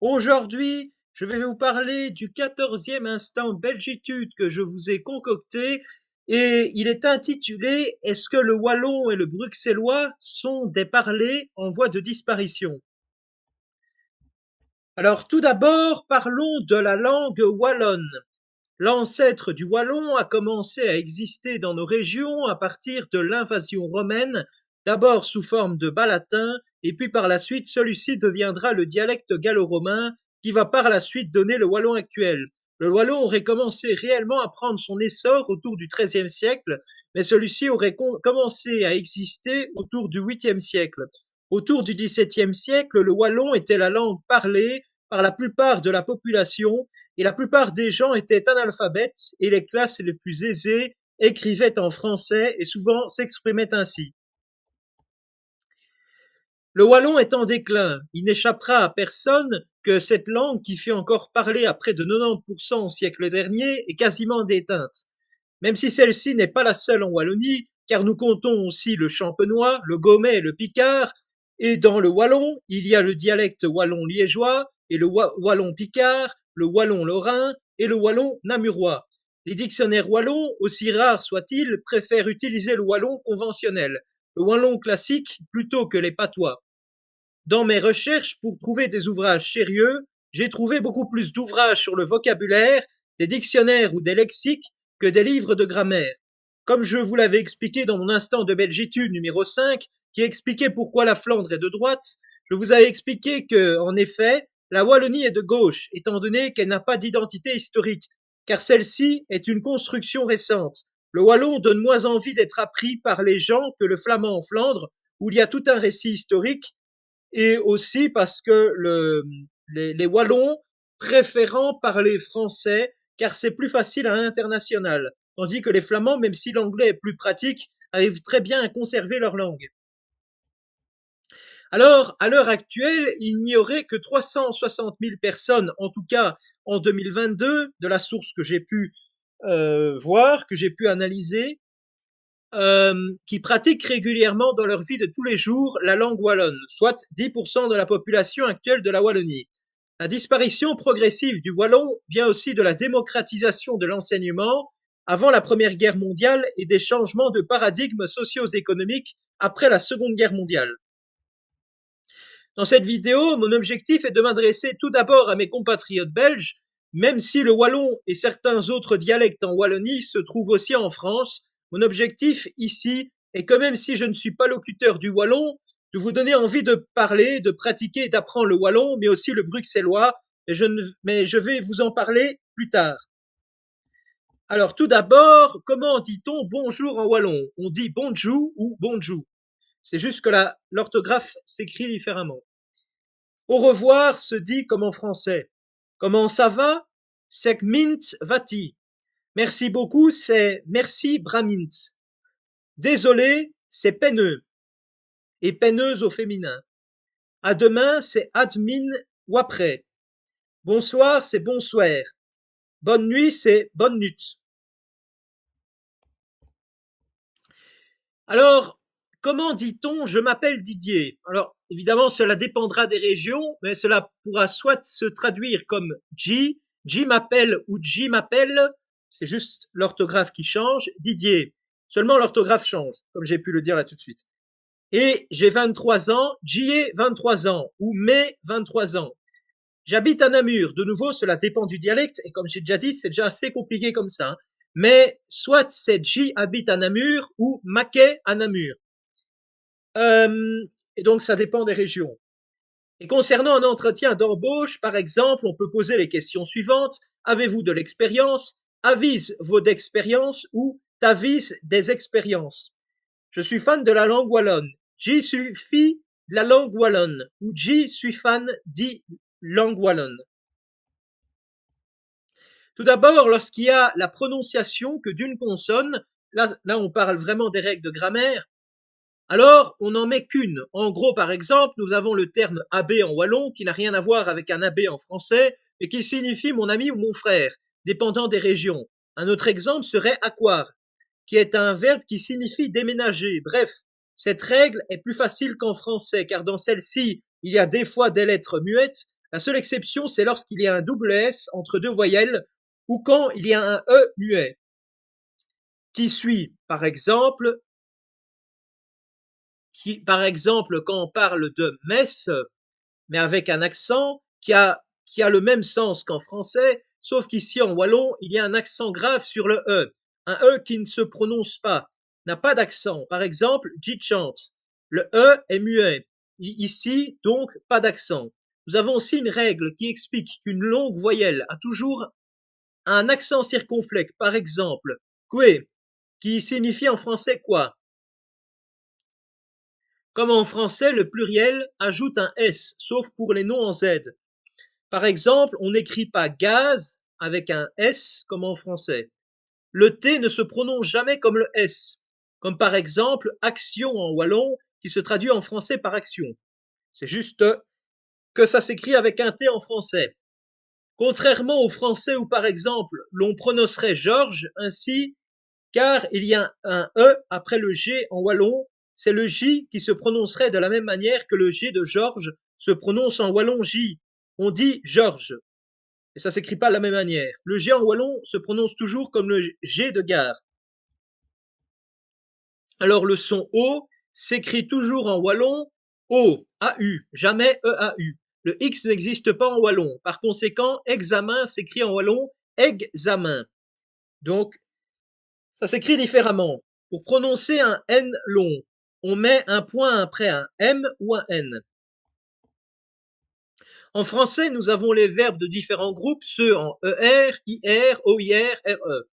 Aujourd'hui, je vais vous parler du 14e instant Belgitude que je vous ai concocté et il est intitulé Est-ce que le wallon et le bruxellois sont des parlers en voie de disparition? Alors tout d'abord, parlons de la langue wallonne. L'ancêtre du wallon a commencé à exister dans nos régions à partir de l'invasion romaine, d'abord sous forme de bas latin, et puis par la suite celui-ci deviendra le dialecte gallo-romain qui va par la suite donner le wallon actuel. Le wallon aurait commencé réellement à prendre son essor autour du XIIIe siècle, mais celui-ci aurait commencé à exister autour du 8e siècle. Autour du XVIIe siècle, le wallon était la langue parlée par la plupart de la population et la plupart des gens étaient analphabètes et les classes les plus aisées écrivaient en français et souvent s'exprimaient ainsi. Le wallon est en déclin. Il n'échappera à personne que cette langue, qui fait encore parler à près de 90% au siècle dernier, est quasiment déteinte. Même si celle-ci n'est pas la seule en Wallonie, car nous comptons aussi le champenois, le gaumet et le picard, et dans le wallon, il y a le dialecte wallon liégeois et le wallon picard, le wallon lorrain et le wallon namurois. Les dictionnaires wallons, aussi rares soient-ils, préfèrent utiliser le wallon conventionnel, le wallon classique, plutôt que les patois. Dans mes recherches pour trouver des ouvrages sérieux, j'ai trouvé beaucoup plus d'ouvrages sur le vocabulaire, des dictionnaires ou des lexiques que des livres de grammaire. Comme je vous l'avais expliqué dans mon instant de Belgitude numéro 5, qui expliquait pourquoi la Flandre est de droite, je vous avais expliqué que, en effet, la Wallonie est de gauche, étant donné qu'elle n'a pas d'identité historique, car celle-ci est une construction récente. Le wallon donne moins envie d'être appris par les gens que le flamand en Flandre, où il y a tout un récit historique, et aussi parce que les Wallons préférant parler français car c'est plus facile à l'international, tandis que les Flamands, même si l'anglais est plus pratique, arrivent très bien à conserver leur langue. Alors, à l'heure actuelle, il n'y aurait que 360 000 personnes, en tout cas en 2022, de la source que j'ai pu voir, que j'ai pu analyser, qui pratiquent régulièrement dans leur vie de tous les jours la langue wallonne, soit 10% de la population actuelle de la Wallonie. La disparition progressive du wallon vient aussi de la démocratisation de l'enseignement avant la Première Guerre mondiale et des changements de paradigme socio-économiques après la Seconde Guerre mondiale. Dans cette vidéo, mon objectif est de m'adresser tout d'abord à mes compatriotes belges, même si le wallon et certains autres dialectes en Wallonie se trouvent aussi en France. Mon objectif ici est que même si je ne suis pas locuteur du wallon, de vous donner envie de parler, de pratiquer et d'apprendre le wallon, mais aussi le bruxellois, mais je vais vous en parler plus tard. Alors tout d'abord, comment dit-on bonjour en wallon? On dit bonjour ou bonjour. C'est juste que l'orthographe s'écrit différemment. Au revoir se dit comme en français. Comment ça va? C'est mint vati. Merci beaucoup, c'est merci bramint. Désolé, c'est peineux. Et peineuse au féminin. À demain, c'est admin ou après. Bonsoir, c'est bonsoir. Bonne nuit, c'est bonne nuit. Alors, comment dit-on je m'appelle Didier? Alors, évidemment, cela dépendra des régions, mais cela pourra soit se traduire comme J m'appelle ou J m'appelle, c'est juste l'orthographe qui change, Didier. Seulement l'orthographe change, comme j'ai pu le dire là tout de suite. Et j'ai 23 ans, J ai 23 ans, ou mes 23 ans. J'habite à Namur. De nouveau, cela dépend du dialecte, et comme j'ai déjà dit, c'est déjà assez compliqué comme ça, hein. Mais soit c'est J habite à Namur ou Maquet à Namur. Et donc, ça dépend des régions. Et concernant un entretien d'embauche, par exemple, on peut poser les questions suivantes. Avez-vous de l'expérience? Avise vos d'expérience ou t'avise des expériences. Je suis fan de la langue wallonne. J'y suffit la langue wallonne. Ou j'y suis fan dit langue wallonne. Tout d'abord, lorsqu'il y a la prononciation que d'une consonne, là on parle vraiment des règles de grammaire, alors on n'en met qu'une. En gros, par exemple, nous avons le terme abbé en wallon qui n'a rien à voir avec un abbé en français, mais qui signifie mon ami ou mon frère, dépendant des régions. Un autre exemple serait aquar, qui est un verbe qui signifie déménager. Bref, cette règle est plus facile qu'en français, car dans celle-ci, il y a des fois des lettres muettes, La seule exception, c'est lorsqu'il y a un double S entre deux voyelles ou quand il y a un E muet qui suit, par exemple, quand on parle de messe, mais avec un accent qui a le même sens qu'en français, sauf qu'ici en wallon, il y a un accent grave sur le E. Un E qui ne se prononce pas, n'a pas d'accent. Par exemple, chante. Le E est muet. Ici, donc, pas d'accent. Nous avons aussi une règle qui explique qu'une longue voyelle a toujours un accent circonflexe. Par exemple, que, qui signifie en français quoi. Comme en français, le pluriel ajoute un S, sauf pour les noms en Z. Par exemple, on n'écrit pas gaz avec un S comme en français. Le T ne se prononce jamais comme le S, comme par exemple action en wallon qui se traduit en français par action. C'est juste que ça s'écrit avec un T en français. Contrairement au français où par exemple l'on prononcerait Georges ainsi, car il y a un E après le G en wallon, c'est le J qui se prononcerait de la même manière que le G de Georges se prononce en wallon J. On dit Georges. Et ça s'écrit pas de la même manière. Le G en wallon se prononce toujours comme le G de gare. Alors le son O s'écrit toujours en wallon O, A-U, jamais E-A-U. Le X n'existe pas en wallon. Par conséquent, examen s'écrit en wallon examen. Donc, ça s'écrit différemment. Pour prononcer un N long, on met un point après un M ou un N. En français, nous avons les verbes de différents groupes, ceux en ER, IR, OIR, RE.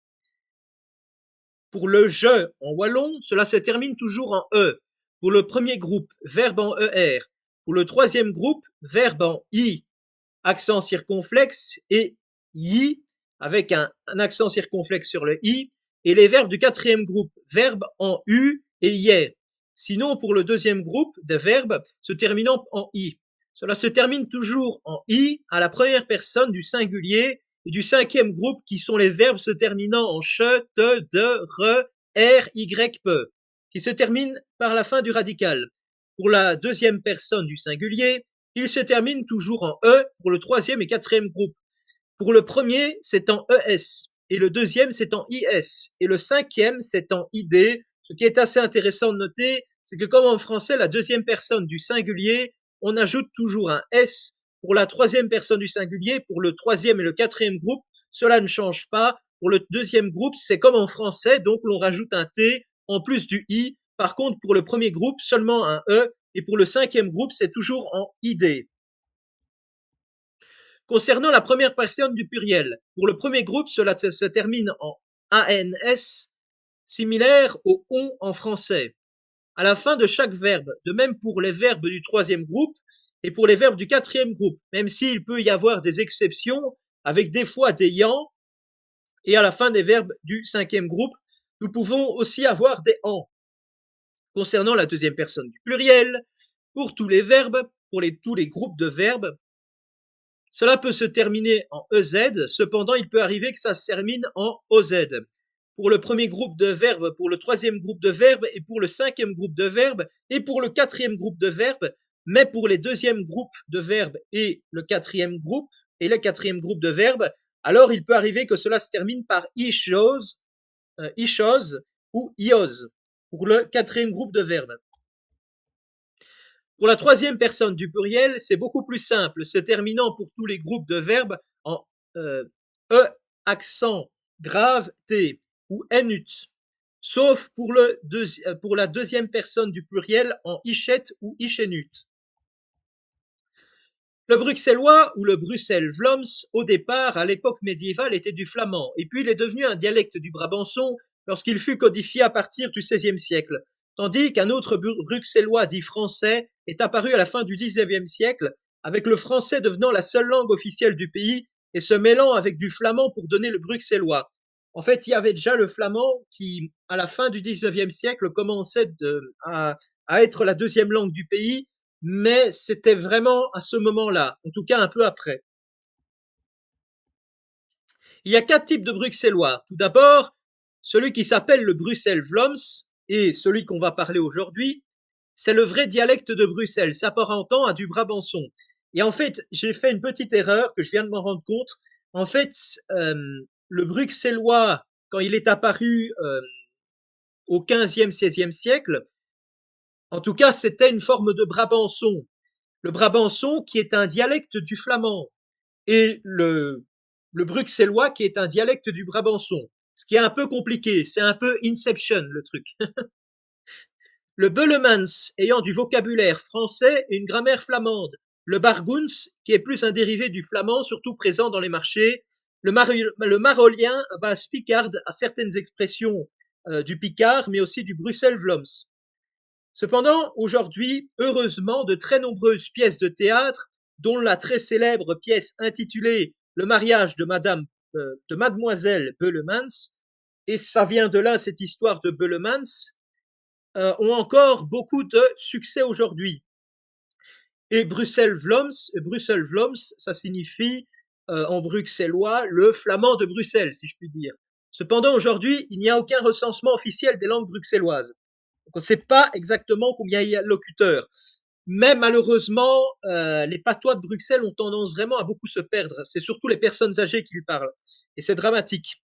Pour le je en wallon, cela se termine toujours en E. Pour le premier groupe, verbe en ER. Pour le troisième groupe, verbe en I, accent circonflexe, et I, avec un accent circonflexe sur le I. Et les verbes du quatrième groupe, verbe en U et IE. Sinon, pour le deuxième groupe des verbes se terminant en I. Cela se termine toujours en I à la première personne du singulier et du cinquième groupe qui sont les verbes se terminant en che, te, de, re, r, y, pe, qui se terminent par la fin du radical. Pour la deuxième personne du singulier, il se termine toujours en E pour le troisième et quatrième groupe. Pour le premier, c'est en ES, et le deuxième, c'est en IS, et le cinquième, c'est en ID. Ce qui est assez intéressant de noter, c'est que comme en français, la deuxième personne du singulier, on ajoute toujours un S. Pour la troisième personne du singulier, pour le troisième et le quatrième groupe, cela ne change pas. Pour le deuxième groupe, c'est comme en français, donc l'on rajoute un T en plus du I. Par contre, pour le premier groupe, seulement un E, et pour le cinquième groupe, c'est toujours en ID. Concernant la première personne du pluriel, pour le premier groupe, cela se termine en ans, similaire au on en français, à la fin de chaque verbe. De même pour les verbes du troisième groupe et pour les verbes du quatrième groupe, même s'il peut y avoir des exceptions, avec des fois des yans, et à la fin des verbes du cinquième groupe, nous pouvons aussi avoir des en. Concernant la deuxième personne du pluriel, pour tous les verbes, pour tous les groupes de verbes, cela peut se terminer en EZ, cependant il peut arriver que ça se termine en OZ. Pour le premier groupe de verbes, pour le troisième groupe de verbes et pour le cinquième groupe de verbes et pour le quatrième groupe de verbes, mais pour les deuxièmes groupes de verbes et le quatrième groupe de verbes, alors il peut arriver que cela se termine par ishose ou iose pour le quatrième groupe de verbes. Pour la troisième personne du pluriel, c'est beaucoup plus simple, se terminant pour tous les groupes de verbes en E accent grave T ou NUT, sauf pour la deuxième personne du pluriel en ichette ou ichenut. Le bruxellois ou le Bruxelles-Vlaams, au départ, à l'époque médiévale, était du flamand, et puis il est devenu un dialecte du brabançon lorsqu'il fut codifié à partir du XVIe siècle, tandis qu'un autre bruxellois dit français est apparu à la fin du XIXe siècle, avec le français devenant la seule langue officielle du pays et se mêlant avec du flamand pour donner le bruxellois. En fait, il y avait déjà le flamand qui, à la fin du XIXe siècle, commençait à être la deuxième langue du pays, mais c'était vraiment à ce moment-là, en tout cas un peu après. Il y a 4 types de bruxellois. Tout d'abord, celui qui s'appelle le Bruxelles-Vlaams et celui qu'on va parler aujourd'hui, c'est le vrai dialecte de Bruxelles, s'apparentant à du brabançon. Et en fait, j'ai fait une petite erreur que je viens de m'en rendre compte. En fait, le bruxellois, quand il est apparu au 15e, 16e siècle, en tout cas, c'était une forme de brabançon. Le brabançon qui est un dialecte du flamand et le bruxellois qui est un dialecte du brabançon. Ce qui est un peu compliqué, c'est un peu Inception le truc. Le Beulemans ayant du vocabulaire français et une grammaire flamande. Le Bargoens, qui est plus un dérivé du flamand, surtout présent dans les marchés. Le marolien à base picarde a certaines expressions du picard, mais aussi du Bruxelles-Vlaams. Cependant, aujourd'hui, heureusement, de très nombreuses pièces de théâtre, dont la très célèbre pièce intitulée Le mariage de mademoiselle Beulemans, et ça vient de là cette histoire de Beulemans, ont encore beaucoup de succès aujourd'hui. Et Bruxelles-Vlaams, ça signifie en bruxellois le flamand de Bruxelles, si je puis dire. Cependant, aujourd'hui, il n'y a aucun recensement officiel des langues bruxelloises. Donc, on ne sait pas exactement combien il y a de locuteurs. Mais malheureusement, les patois de Bruxelles ont tendance vraiment à beaucoup se perdre. C'est surtout les personnes âgées qui le parlent. Et c'est dramatique.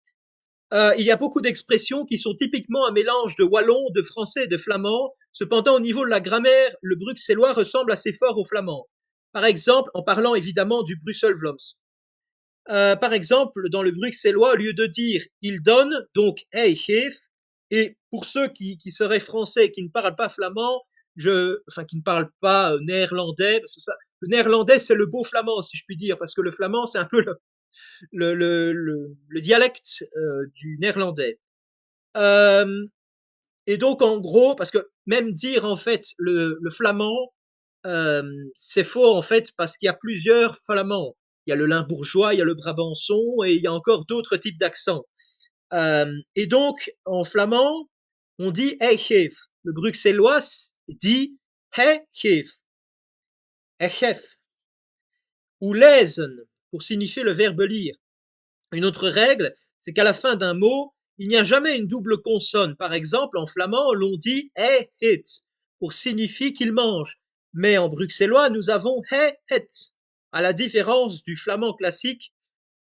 Il y a beaucoup d'expressions qui sont typiquement un mélange de wallon, de français et de flamand. Cependant, au niveau de la grammaire, le bruxellois ressemble assez fort au flamand. Par exemple, en parlant évidemment du Bruxelles-Vlaams. Par exemple, dans le bruxellois, au lieu de dire il donne, donc hey geef, et pour ceux qui seraient français et qui ne parlent pas flamand, enfin qui ne parlent pas néerlandais, parce que ça, le néerlandais c'est le beau flamand si je puis dire, parce que le flamand c'est un peu le dialecte du néerlandais. Euh, et donc en gros, parce que même dire en fait le flamand, c'est faux en fait parce qu'il y a plusieurs flamands. Il y a le limbourgeois, il y a le brabançon et il y a encore d'autres types d'accents. Et donc en flamand, on dit hey geef. Le bruxellois dit hey geef, hey geef, ou lezen pour signifier le verbe lire. Une autre règle, c'est qu'à la fin d'un mot, il n'y a jamais une double consonne. Par exemple, en flamand, l'on dit he hit pour signifier qu'il mange. Mais en bruxellois, nous avons he het. À la différence du flamand classique,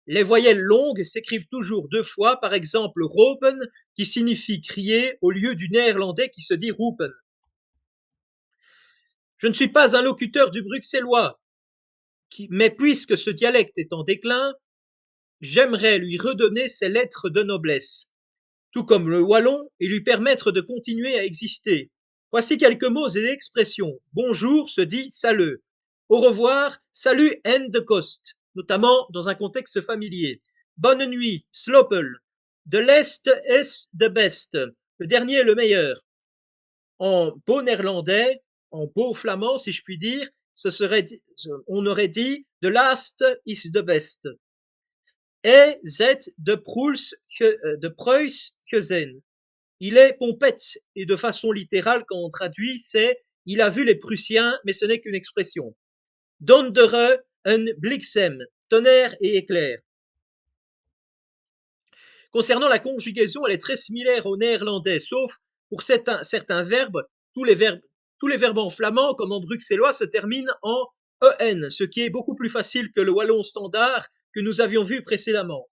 les voyelles longues s'écrivent toujours deux fois. Par exemple, ropen qui signifie crier au lieu du néerlandais qui se dit roepen. Je ne suis pas un locuteur du bruxellois, mais puisque ce dialecte est en déclin, j'aimerais lui redonner ses lettres de noblesse, tout comme le wallon, et lui permettre de continuer à exister. Voici quelques mots et expressions. Bonjour se dit salut. Au revoir, salut and de cost, notamment dans un contexte familier. Bonne nuit, slopel. De l'Est est de best. Le dernier est le meilleur. En beau néerlandais, en beau flamand, si je puis dire, on aurait dit the last is the best. Et Z de Preuss Kösen. Il est pompette et de façon littérale, quand on traduit, c'est il a vu les Prussiens, mais ce n'est qu'une expression. Dondere un bliksem, tonnerre et éclair. Concernant la conjugaison, elle est très similaire au néerlandais, sauf pour certains verbes, tous les verbes, tous les verbes en flamand, comme en bruxellois, se terminent en en, ce qui est beaucoup plus facile que le wallon standard que nous avions vu précédemment.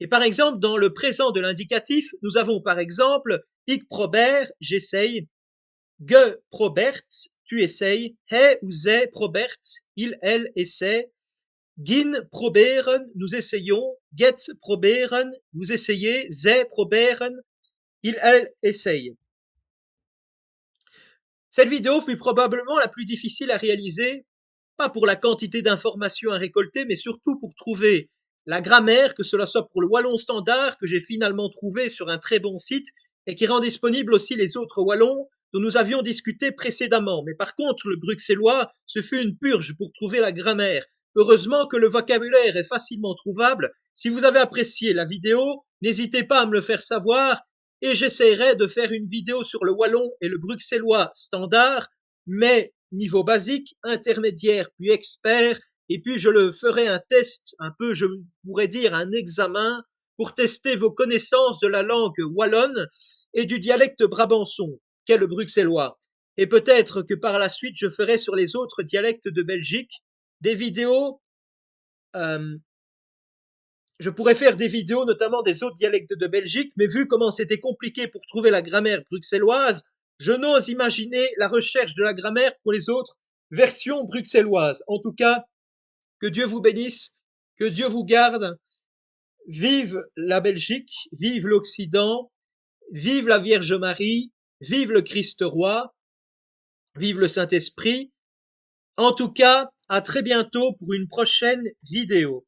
Et par exemple, dans le présent de l'indicatif, nous avons par exemple ik prober, j'essaye, ge probert, tu essayes, he ou ze probert, il, elle essaie, gin proberen, nous essayons, get proberen, vous essayez, ze proberen, il, elle essaye. Cette vidéo fut probablement la plus difficile à réaliser, pas pour la quantité d'informations à récolter, mais surtout pour trouver la grammaire, que cela soit pour le wallon standard, que j'ai finalement trouvé sur un très bon site, et qui rend disponible aussi les autres wallons dont nous avions discuté précédemment. Mais par contre, le bruxellois, ce fut une purge pour trouver la grammaire. Heureusement que le vocabulaire est facilement trouvable. Si vous avez apprécié la vidéo, n'hésitez pas à me le faire savoir, et j'essaierai de faire une vidéo sur le wallon et le bruxellois standard, mais niveau basique, intermédiaire, puis expert, et puis je le ferai un test, un peu, je pourrais dire, un examen pour tester vos connaissances de la langue wallonne et du dialecte brabançon, qu'est le bruxellois. Et peut-être que par la suite, je ferai sur les autres dialectes de Belgique, des vidéos, euh, je pourrais faire des vidéos notamment des autres dialectes de Belgique, mais vu comment c'était compliqué pour trouver la grammaire bruxelloise, je n'ose imaginer la recherche de la grammaire pour les autres versions bruxelloises. En tout cas, que Dieu vous bénisse, que Dieu vous garde. Vive la Belgique, vive l'Occident, vive la Vierge Marie, vive le Christ roi, vive le Saint-Esprit. En tout cas, à très bientôt pour une prochaine vidéo.